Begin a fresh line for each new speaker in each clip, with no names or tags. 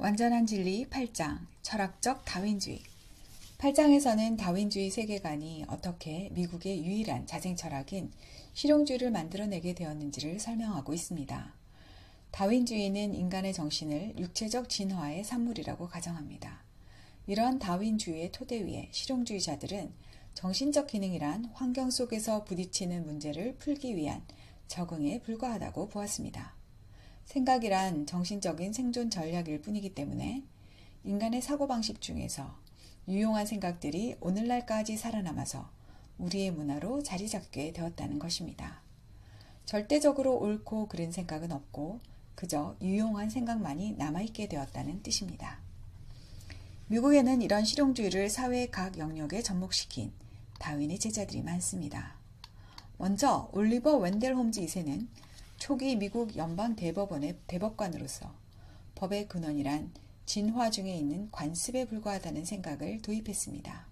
완전한 진리 8장 철학적 다윈주의 8장에서는 다윈주의 세계관이 어떻게 미국의 유일한 자생 철학인 실용주의를 만들어내게 되었는지를 설명하고 있습니다. 다윈주의는 인간의 정신을 육체적 진화의 산물이라고 가정합니다. 이러한 다윈주의의 토대 위에 실용주의자들은 정신적 기능이란 환경 속에서 부딪히는 문제를 풀기 위한 적응에 불과하다고 보았습니다. 생각이란 정신적인 생존 전략일 뿐이기 때문에 인간의 사고방식 중에서 유용한 생각들이 오늘날까지 살아남아서 우리의 문화로 자리 잡게 되었다는 것입니다. 절대적으로 옳고 그른 생각은 없고 그저 유용한 생각만이 남아있게 되었다는 뜻입니다. 미국에는 이런 실용주의를 사회의 각 영역에 접목시킨 다윈의 제자들이 많습니다. 먼저 올리버 웬델 홈즈 2세는 초기 미국 연방대법원의 대법관으로서 법의 근원이란 진화 중에 있는 관습에 불과하다는 생각을 도입했습니다.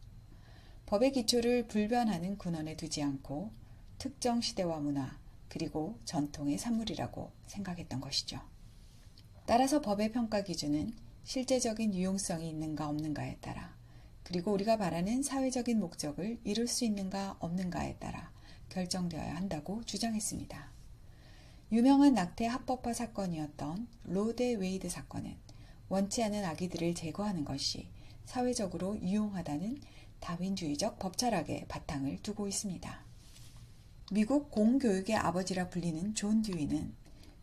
법의 기초를 불변하는 근원에 두지 않고 특정 시대와 문화 그리고 전통의 산물이라고 생각했던 것이죠. 따라서 법의 평가 기준은 실제적인 유용성이 있는가 없는가에 따라 그리고 우리가 바라는 사회적인 목적을 이룰 수 있는가 없는가에 따라 결정되어야 한다고 주장했습니다. 유명한 낙태 합법화 사건이었던 로 대 웨이드 사건은 원치 않은 아기들을 제거하는 것이 사회적으로 유용하다는 다윈주의적 법철학의 바탕을 두고 있습니다. 미국 공교육의 아버지라 불리는 존 듀이는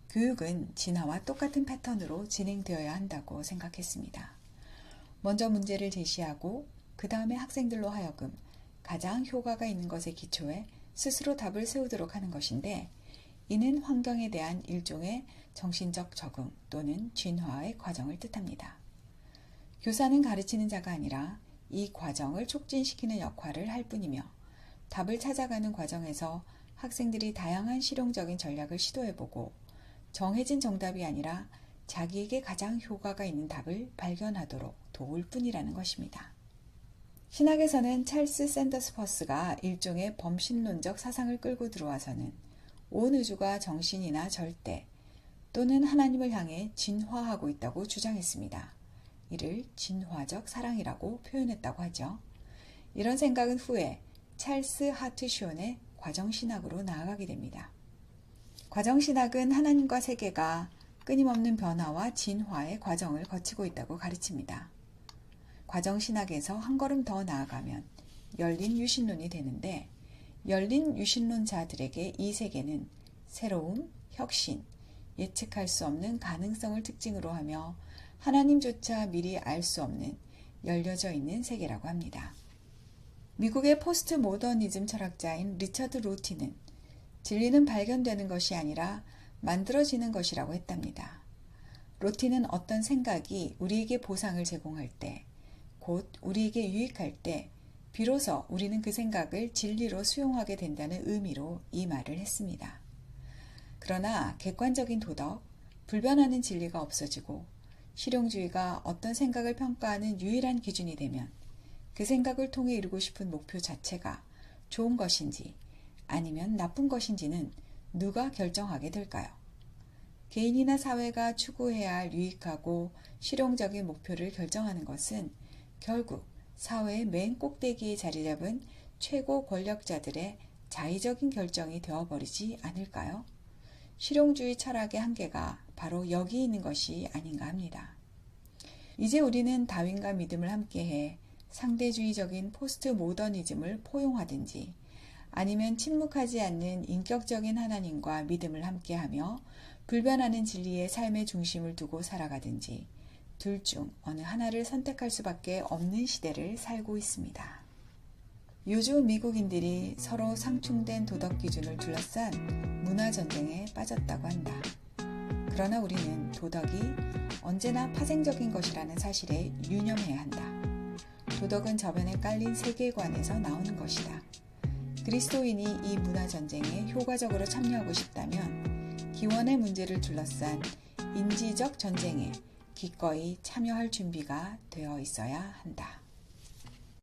교육은 진화와 똑같은 패턴으로 진행되어야 한다고 생각했습니다. 먼저 문제를 제시하고 그 다음에 학생들로 하여금 가장 효과가 있는 것에 기초해 스스로 답을 세우도록 하는 것인데 이는 환경에 대한 일종의 정신적 적응 또는 진화의 과정을 뜻합니다. 교사는 가르치는 자가 아니라 이 과정을 촉진시키는 역할을 할 뿐이며 답을 찾아가는 과정에서 학생들이 다양한 실용적인 전략을 시도해보고 정해진 정답이 아니라 자기에게 가장 효과가 있는 답을 발견하도록 도울 뿐이라는 것입니다. 신학에서는 찰스 샌더스 퍼스가 일종의 범신론적 사상을 끌고 들어와서는 온 우주가 정신이나 절대 또는 하나님을 향해 진화하고 있다고 주장했습니다. 이를 진화적 사랑이라고 표현했다고 하죠. 이런 생각은 후에 찰스 하트쇼의 과정신학으로 나아가게 됩니다. 과정신학은 하나님과 세계가 끊임없는 변화와 진화의 과정을 거치고 있다고 가르칩니다. 과정신학에서 한 걸음 더 나아가면 열린 유신론이 되는데 열린 유신론자들에게 이 세계는 새로움, 혁신, 예측할 수 없는 가능성을 특징으로 하며 하나님조차 미리 알 수 없는 열려져 있는 세계라고 합니다. 미국의 포스트 모더니즘 철학자인 리처드 로티는 진리는 발견되는 것이 아니라 만들어지는 것이라고 했답니다. 로티는 어떤 생각이 우리에게 보상을 제공할 때, 곧 우리에게 유익할 때 비로소 우리는 그 생각을 진리로 수용하게 된다는 의미로 이 말을 했습니다. 그러나 객관적인 도덕, 불변하는 진리가 없어지고 실용주의가 어떤 생각을 평가하는 유일한 기준이 되면 그 생각을 통해 이루고 싶은 목표 자체가 좋은 것인지 아니면 나쁜 것인지는 누가 결정하게 될까요? 개인이나 사회가 추구해야 할 유익하고 실용적인 목표를 결정하는 것은 결국 사회의 맨 꼭대기에 자리 잡은 최고 권력자들의 자의적인 결정이 되어버리지 않을까요? 실용주의 철학의 한계가 바로 여기 있는 것이 아닌가 합니다. 이제 우리는 다윈과 믿음을 함께해 상대주의적인 포스트 모더니즘을 포용하든지 아니면 침묵하지 않는 인격적인 하나님과 믿음을 함께하며 불변하는 진리의 삶의 중심을 두고 살아가든지 둘 중 어느 하나를 선택할 수밖에 없는 시대를 살고 있습니다. 요즘 미국인들이 서로 상충된 도덕 기준을 둘러싼 문화전쟁에 빠졌다고 한다. 그러나 우리는 도덕이 언제나 파생적인 것이라는 사실에 유념해야 한다. 도덕은 저변에 깔린 세계관에서 나오는 것이다. 그리스도인이 이 문화전쟁에 효과적으로 참여하고 싶다면 기원의 문제를 둘러싼 인지적 전쟁에 기꺼이 참여할 준비가 되어 있어야 한다.